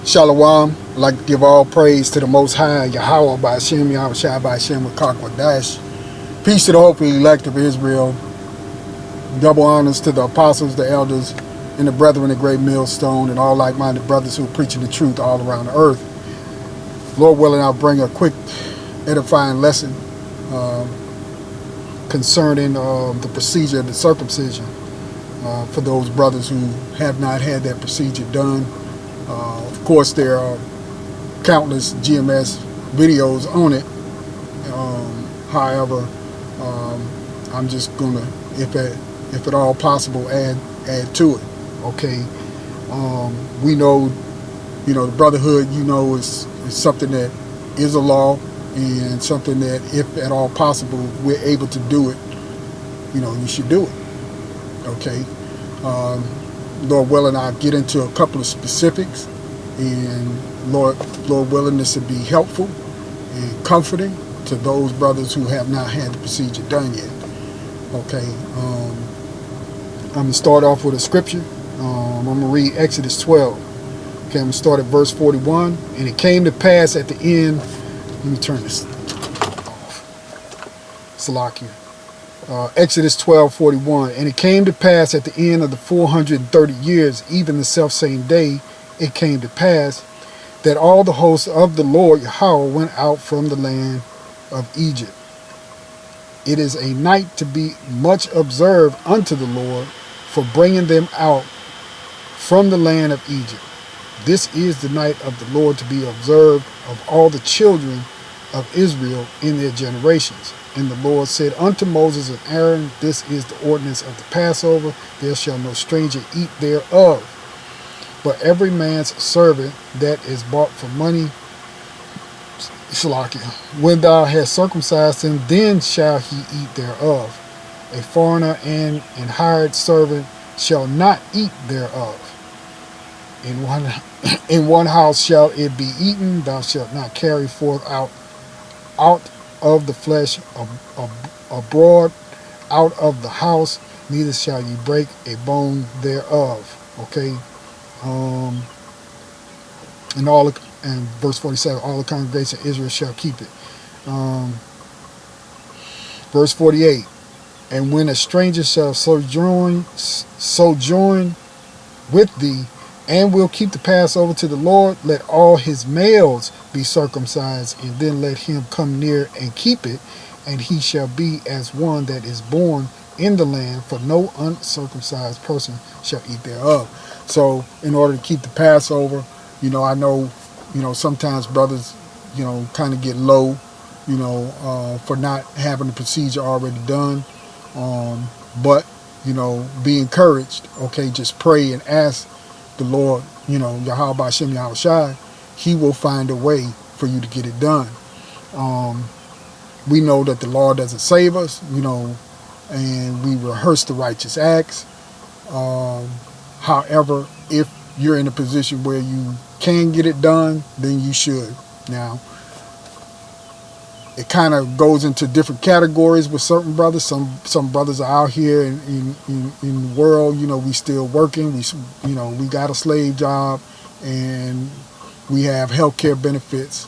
Shalom. I'd like to give all praise to the Most High, Yahweh, by Hashem, Yahweh Shai, by Hashem, Dash. Peace to the hopefully elect of Israel. Double honors to the apostles, the elders, and the brethren, the great millstone, and all like-minded brothers who are preaching the truth all around the earth. Lord willing, I'll bring a quick edifying lesson concerning the procedure of the circumcision for those brothers who have not had that procedure done. Of course, there are countless GMS videos on it. However, I'm just gonna, if at all possible, add to it. Okay, we know, the brotherhood, is something that is a law, and something that, if at all possible, we're able to do it. You should do it. Okay. Lord willing, I'll get into a couple of specifics, and Lord willing, this will be helpful and comforting to those brothers who have not had the procedure done yet. Okay, I'm going to start off with a scripture. I'm going to read Exodus 12. Okay, I'm going to start at verse 41. And it came to pass at the end, let me turn this off. Salakia. Exodus 12:41. And it came to pass at the end of the 430 years, even the selfsame day, it came to pass that all the hosts of the Lord Yahweh went out from the land of Egypt. It is a night to be much observed unto the Lord for bringing them out from the land of Egypt. This is the night of the Lord to be observed of all the children of Israel in their generations. And the Lord said unto Moses and Aaron, this is the ordinance of the Passover. There shall no stranger eat thereof. But every man's servant that is bought for money, Shalakia, when thou hast circumcised him, then shall he eat thereof. A foreigner and an hired servant shall not eat thereof. In one house shall it be eaten. Thou shalt not carry forth out of the flesh abroad out of the house, neither shall ye break a bone thereof. Okay, and verse 47, all the congregation of Israel shall keep it. Verse 48, and when a stranger shall sojourn with thee, and will keep the Passover to the Lord, let all his males be circumcised, and then let him come near and keep it, and he shall be as one that is born in the land, for no uncircumcised person shall eat thereof. So in order to keep the Passover, I know, sometimes brothers, kind of get low, for not having the procedure already done. But, be encouraged, okay, just pray and ask the Lord, Yahweh Hashem Yahweh Shai, he will find a way for you to get it done. We know that the law doesn't save us, and we rehearse the righteous acts. However, if you're in a position where you can get it done, then you should. Now, it kind of goes into different categories with certain brothers. Some brothers are out here in the world, we still working. We got a slave job, and we have healthcare benefits.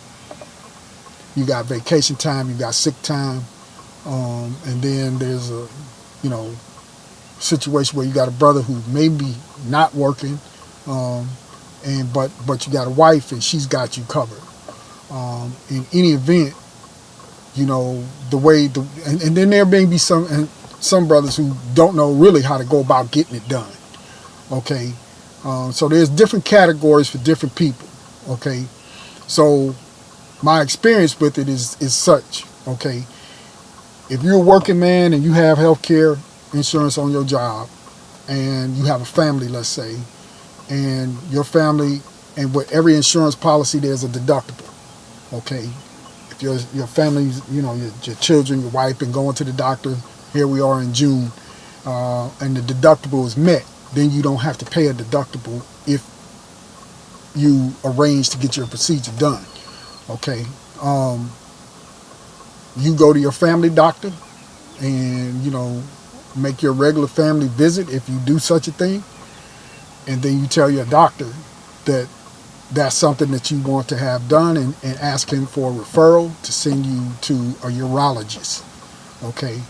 You got vacation time, you got sick time, and then there's a situation where you got a brother who may be not working, but you got a wife and she's got you covered. In any event, the way and then there may be some brothers who don't know really how to go about getting it done. Okay, so there's different categories for different people. Okay, so my experience with it is such. Okay, if you're a working man and you have health care insurance on your job, and you have a family, let's say, and your family, and with every insurance policy there's a deductible. Okay, if your family, your children, your wife, and going to the doctor, here we are in June, and the deductible is met, then you don't have to pay a deductible if you arrange to get your procedure done. Okay, you go to your family doctor and make your regular family visit if you do such a thing, and then you tell your doctor that that's something that you want to have done, and ask him for a referral to send you to a urologist. Okay,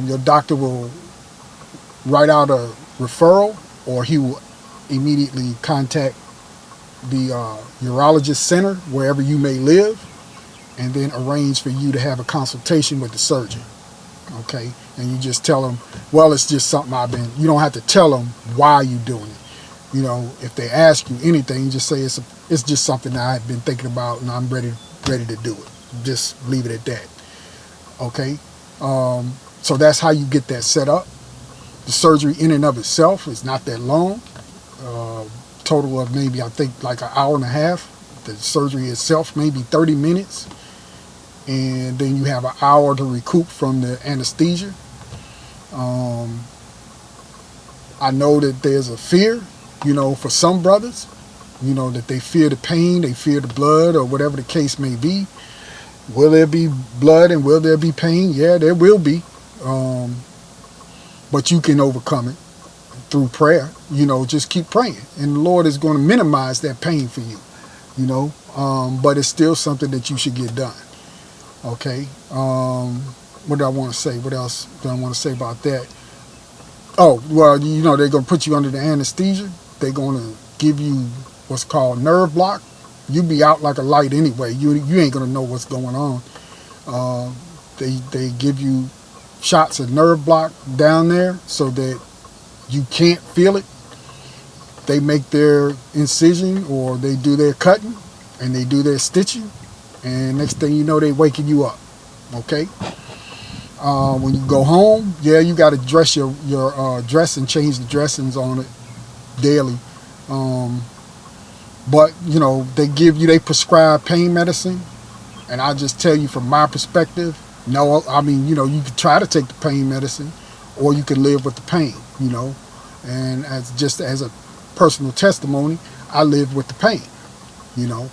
your doctor will write out a referral, or he will immediately contact the urologist center wherever you may live, and then arrange for you to have a consultation with the surgeon. Okay, and you just tell them, well, it's just something you don't have to tell them why you're doing it. You know, if they ask you anything, you just say it's just something that I've been thinking about and I'm ready to do it. Just leave it at that. Okay, so that's how you get that set up. The surgery in and of itself is not that long. Total of maybe, I think, like an hour and a half. The surgery itself maybe 30 minutes, and then you have an hour to recoup from the anesthesia. I know that there's a fear, you know, for some brothers, you know, that they fear the pain, they fear the blood, or whatever the case may be. Will there be blood and will there be pain? Yeah, there will be. But you can overcome it through prayer. You know, just keep praying, and the Lord is going to minimize that pain for you, you know. But it's still something that you should get done. Okay. What do I want to say? What else do I want to say about that? Oh, well, you know, they're going to put you under the anesthesia. They're going to give you what's called nerve block. You'll be out like a light anyway. You ain't going to know what's going on. They give you shots of nerve block down there so that you can't feel it. They make their incision, or they do their cutting, and they do their stitching, and next thing you know, they waking you up. Okay. When you go home, yeah, you got to dress your dress and change the dressings on it daily. But you know, they prescribe pain medicine, and I just tell you from my perspective, no, I mean, you know, you could try to take the pain medicine, or you can live with the pain, you know. And as a personal testimony, I lived with the pain, you know,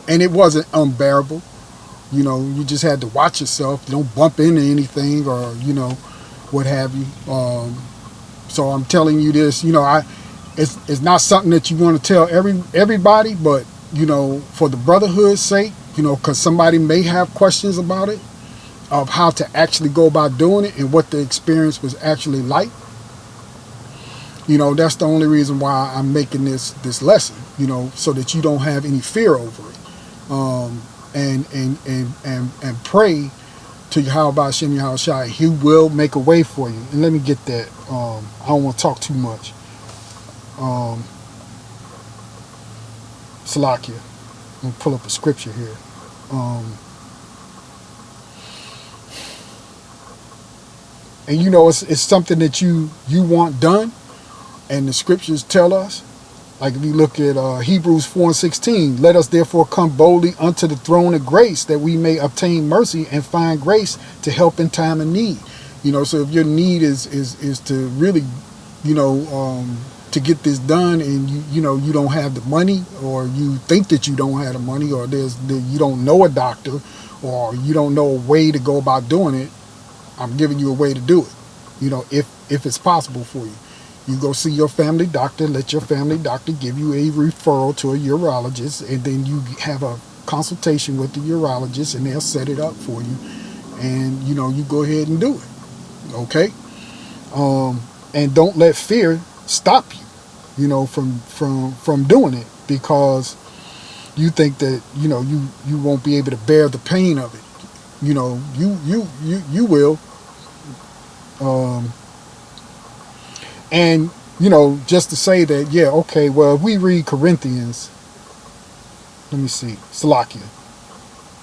and it wasn't unbearable. You know, you just had to watch yourself. You don't bump into anything, or, you know, what have you. So I'm telling you this, you know, it's not something that you want to tell everybody, but, you know, for the brotherhood's sake, you know, because somebody may have questions about it, of how to actually go about doing it and what the experience was actually like. You know, that's the only reason why I'm making this lesson, you know, so that you don't have any fear over it. And pray to Yahweh Hashem Yahweh Shai. He will make a way for you. And let me get that. I don't want to talk too much. Salakia. I'm going to pull up a scripture here. And you know, it's something that you want done, and the scriptures tell us. Like if you look at Hebrews 4:16, let us therefore come boldly unto the throne of grace, that we may obtain mercy and find grace to help in time of need. You know, so if your need is to really, you know, to get this done, and you know you don't have the money, or you think that you don't have the money, or you don't know a doctor, or you don't know a way to go about doing it, I'm giving you a way to do it. You know, if it's possible for you. You go see your family doctor, let your family doctor give you a referral to a urologist, and then you have a consultation with the urologist, and they'll set it up for you. And, you know, you go ahead and do it. Okay? And don't let fear stop you, you know, from doing it, because you think that, you know, you won't be able to bear the pain of it. You know, you will. And, you know, just to say that, yeah, okay, well, if we read Corinthians, let me see, Salakia.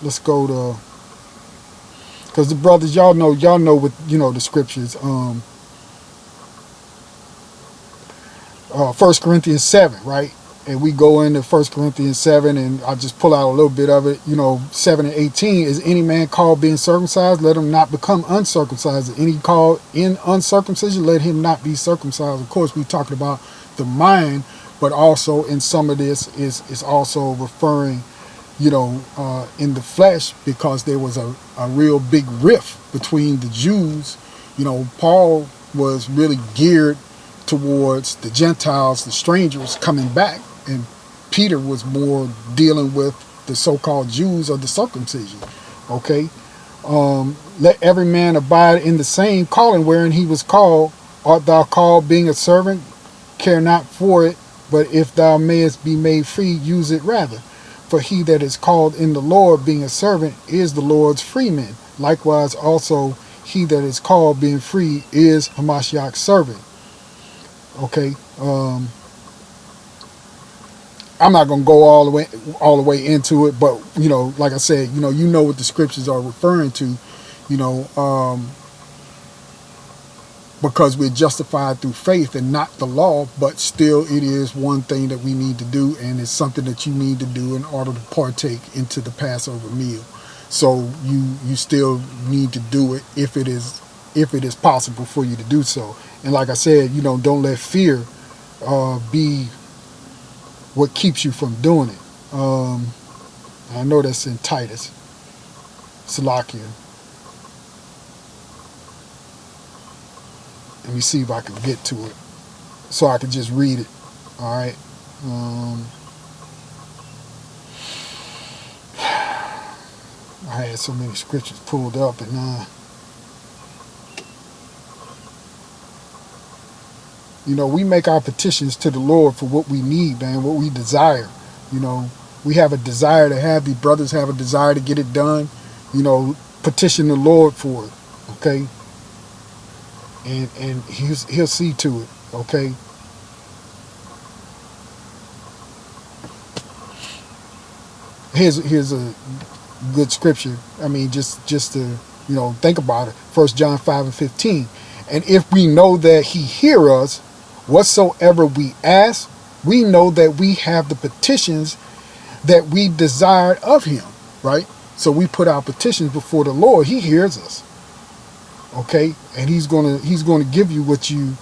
Let's go to, because the brothers, y'all know what, you know, the scriptures, 1 Corinthians 7, right? And we go into 1 Corinthians 7, and I'll just pull out a little bit of it, you know, 7 and 18. Is any man called being circumcised? Let him not become uncircumcised. Is any called in uncircumcision? Let him not be circumcised. Of course, we're talking about the mind, but also in some of this is also referring, you know, in the flesh, because there was a real big rift between the Jews. You know, Paul was really geared towards the Gentiles, the strangers coming back, and Peter was more dealing with the so-called Jews of the circumcision. Okay, let every man abide in the same calling wherein he was called. Art thou called being a servant? Care not for it, but if thou mayest be made free, use it rather. For he that is called in the Lord being a servant is the Lord's freeman. Likewise also he that is called being free is Hamashiach's servant. Okay, I'm not gonna go all the way into it, but like I said, you know what the scriptures are referring to, because we're justified through faith and not the law, but still it is one thing that we need to do, and it's something that you need to do in order to partake into the Passover meal. So you still need to do it if it is possible for you to do so. And like I said, don't let fear be what keeps you from doing it. I know that's in Titus. Salakia. Let me see if I can get to it so I can just read it. All right. I had so many scriptures pulled up, and we make our petitions to the Lord for what we need, man, what we desire. We have a desire to have, these brothers have a desire to get it done. Petition the Lord for it, okay? And he'll see to it, okay? Here's a good scripture. I mean, just to think about it. 1 John 5:15. And if we know that he hear us, whatsoever we ask, we know that we have the petitions that we desired of him, right? So we put our petitions before the Lord. He hears us, okay? And he's gonna give you what you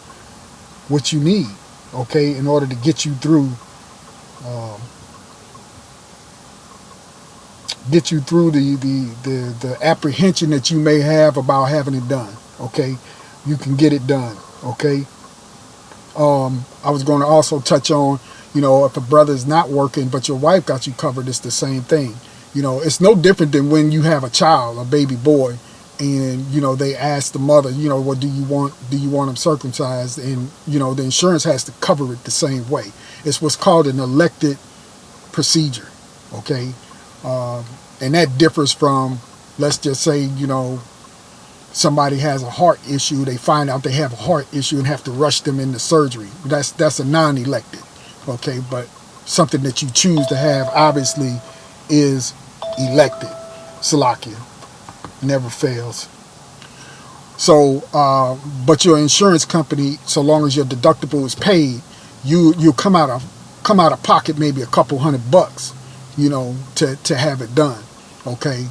need, okay, in order to get you through the apprehension that you may have about having it done, okay? You can get it done, okay? I was going to also touch on, if a brother is not working but your wife got you covered, it's the same thing. It's no different than when you have a child, a baby boy, and they ask the mother, what do you want them circumcised, and the insurance has to cover it the same way. It's what's called an elected procedure, okay? And that differs from, let's just say, somebody has a heart issue, they find out they have a heart issue and have to rush them into surgery. That's a non-elected, okay? But something that you choose to have obviously is elected. Salakia never fails. So, but your insurance company, so long as your deductible is paid, you come out of pocket maybe a couple $100, to have it done, okay?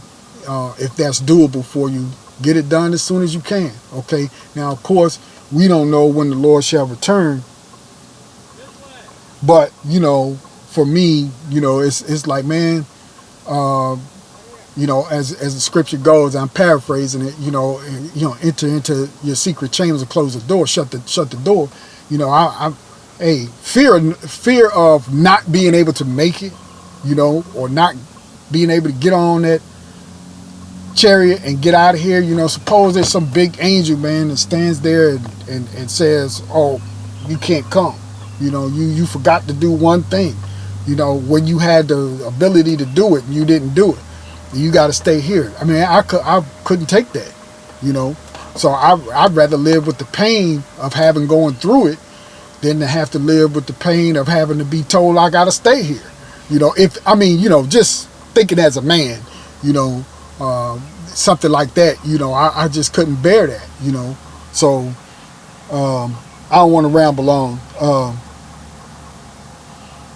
If that's doable for you, get it done as soon as you can, okay? Now, of course, we don't know when the Lord shall return, but for me, it's like, man, as the scripture goes, I'm paraphrasing it, enter into your secret chambers and close the door, shut the door. Fear of not being able to make it, or not being able to get on that chariot and get out of here. Suppose there's some big angel, man, that stands there and says, oh, you can't come. You forgot to do one thing, when you had the ability to do it and you didn't do it. You got to stay here. I mean, I couldn't take that, So I'd rather live with the pain of having going through it than to have to live with the pain of having to be told I got to stay here. Just thinking as a man, something like that, I just couldn't bear that, So I don't want to ramble on.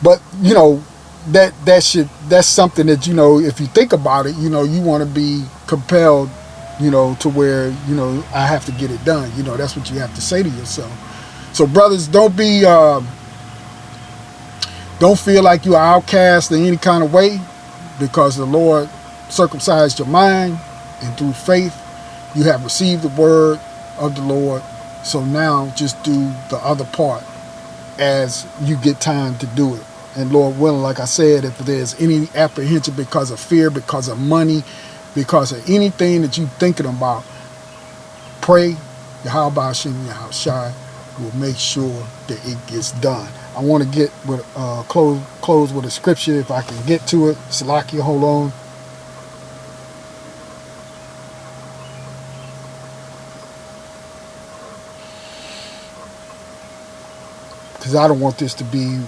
But that's something that, if you think about it, you want to be compelled, to where, I have to get it done. That's what you have to say to yourself. So brothers, don't feel like you're outcast in any kind of way, because the Lord circumcised your mind, and through faith you have received the word of the Lord. So now just do the other part as you get time to do it. And Lord willing, like I said, if there's any apprehension because of fear, because of money, because of anything that you're thinking about, pray. Yahweh Hashem Yahushai will make sure that it gets done. I want to get with close with a scripture if I can get to it. Salakia, hold on. Because I don't want this to be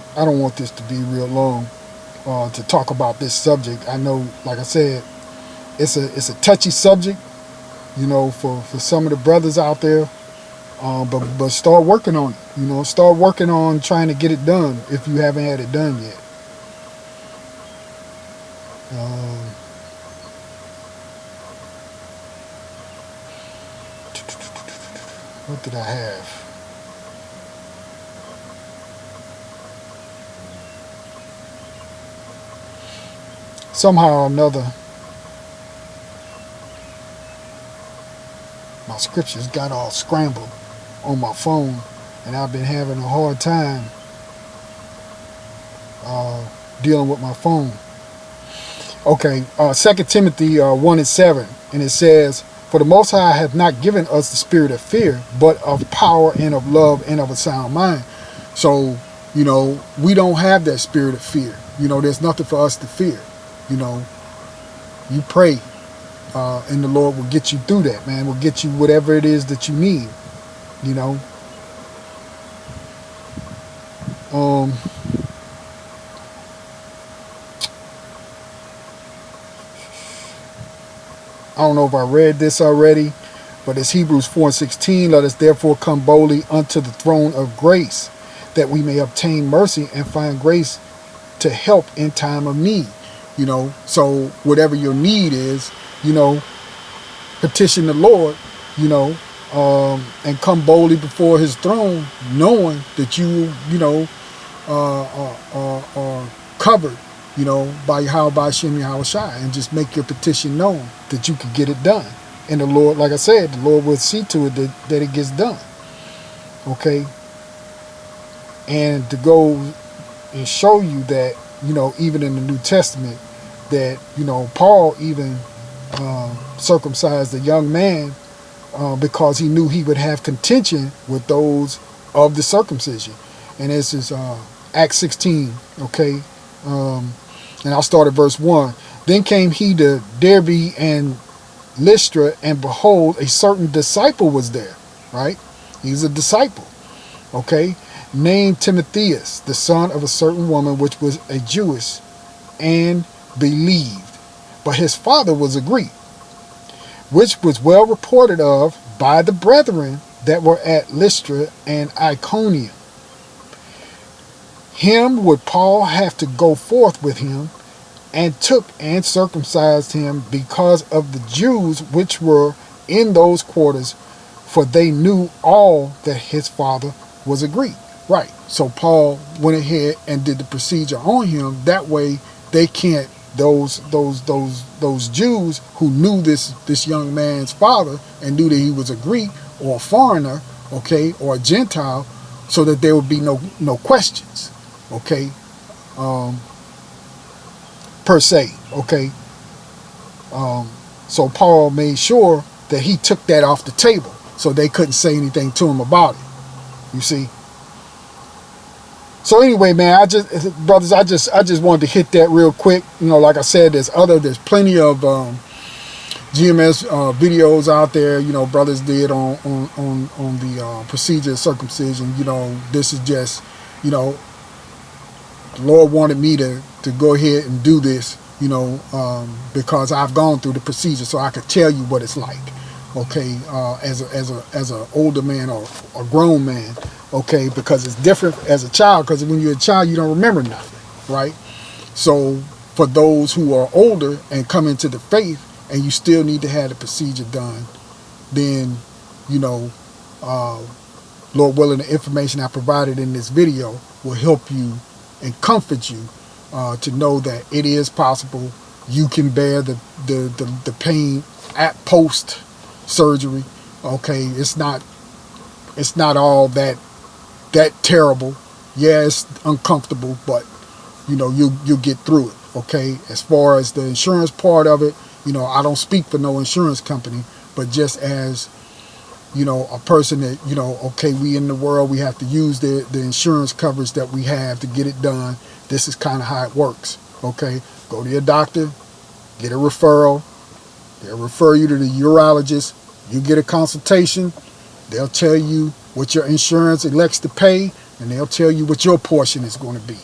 real long to talk about this subject. I know, like I said, it's a touchy subject, you know, for some of the brothers out there. But start working on it. You know, start working on trying to get it done if you haven't had it done yet. What did I have? Somehow or another, my scriptures got all scrambled on my phone, and I've been having a hard time dealing with my phone. Okay, 2 Timothy 1:7, and it says, "For the Most High hath not given us the spirit of fear, but of power and of love and of a sound mind." So, you know, we don't have that spirit of fear. You know, there's nothing for us to fear. You know, you pray, and the Lord will get you through that, man. Will get you whatever it is that you need. You know. I don't know if I read this already, but it's Hebrews 4:16. "Let us therefore come boldly unto the throne of grace, that we may obtain mercy and find grace to help in time of need." You know, so whatever your need is, you know, petition the Lord, you know, and come boldly before his throne, knowing that you know, are covered, you know, by Yahweh Hashem Yahushai, and just make your petition known that you can get it done. And the Lord, like I said, the Lord will see to it that it gets done. Okay? And to go and show you that, you know, even in the New Testament, that, you know, Paul even circumcised a young man because he knew he would have contention with those of the circumcision. And this is Acts 16, okay? And I'll start at verse 1. "Then came he to Derbe and Lystra, and behold, a certain disciple was there," right? He's a disciple, okay? "Named Timotheus, the son of a certain woman, which was a Jewess, and believed. But his father was a Greek, which was well reported of by the brethren that were at Lystra and Iconium. Him would Paul have to go forth with him, and took and circumcised him because of the Jews which were in those quarters, for they knew all that his father was a Greek." Right. So Paul went ahead and did the procedure on him. That way they can't, those Jews who knew this young man's father and knew that he was a Greek or a foreigner, okay, or a Gentile, so that there would be no questions, okay, per se, okay. So Paul made sure that he took that off the table, so they couldn't say anything to him about it. You see. So anyway, man, I just wanted to hit that real quick. You know, like I said, there's plenty of GMS videos out there. You know, brothers did on the procedure of circumcision. You know, this is just, you know, the Lord wanted me to go ahead and do this. You know, because I've gone through the procedure, so I could tell you what it's like. Okay, as a older man or a grown man. Okay, because it's different as a child, because when you're a child, you don't remember nothing, right? So for those who are older and come into the faith, and you still need to have the procedure done, then, you know, Lord willing, the information I provided in this video will help you and comfort you to know that it is possible. You can bear the pain at post surgery. Okay, it's not all that terrible. Yeah, it's uncomfortable, but you know, you'll get through it. Okay. As far as the insurance part of it, you know, I don't speak for no insurance company, but just as, you know, a person that, you know, okay, we in the world, we have to use the insurance coverage that we have to get it done. This is kind of how it works. Okay. Go to your doctor, get a referral. They'll refer you to the urologist. You get a consultation. They'll tell you what your insurance elects to pay, and they'll tell you what your portion is going to be.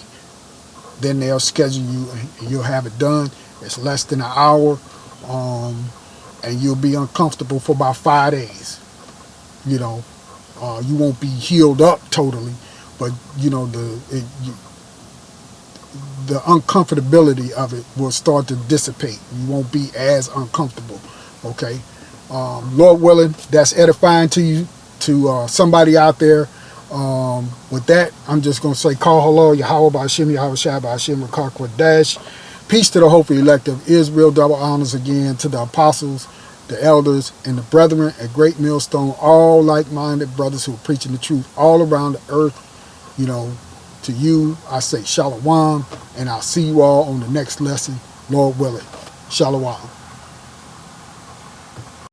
Then they'll schedule you, and you'll have it done. It's less than an hour, and you'll be uncomfortable for about 5 days. You know, you won't be healed up totally, but you know the uncomfortability of it will start to dissipate. You won't be as uncomfortable. Okay, Lord willing, that's edifying to you, to somebody out there. With that, I'm just going to say, call hello, Yahweh Ba'Shem, Yahweh Shai Ba'Shem, Rakar Dash. Peace to the hopeful elect of Israel. Double honors again to the apostles, the elders, and the brethren at Great Millstone, all like-minded brothers who are preaching the truth all around the earth. You know, to you, I say shalom, and I'll see you all on the next lesson, Lord willing. Shalom.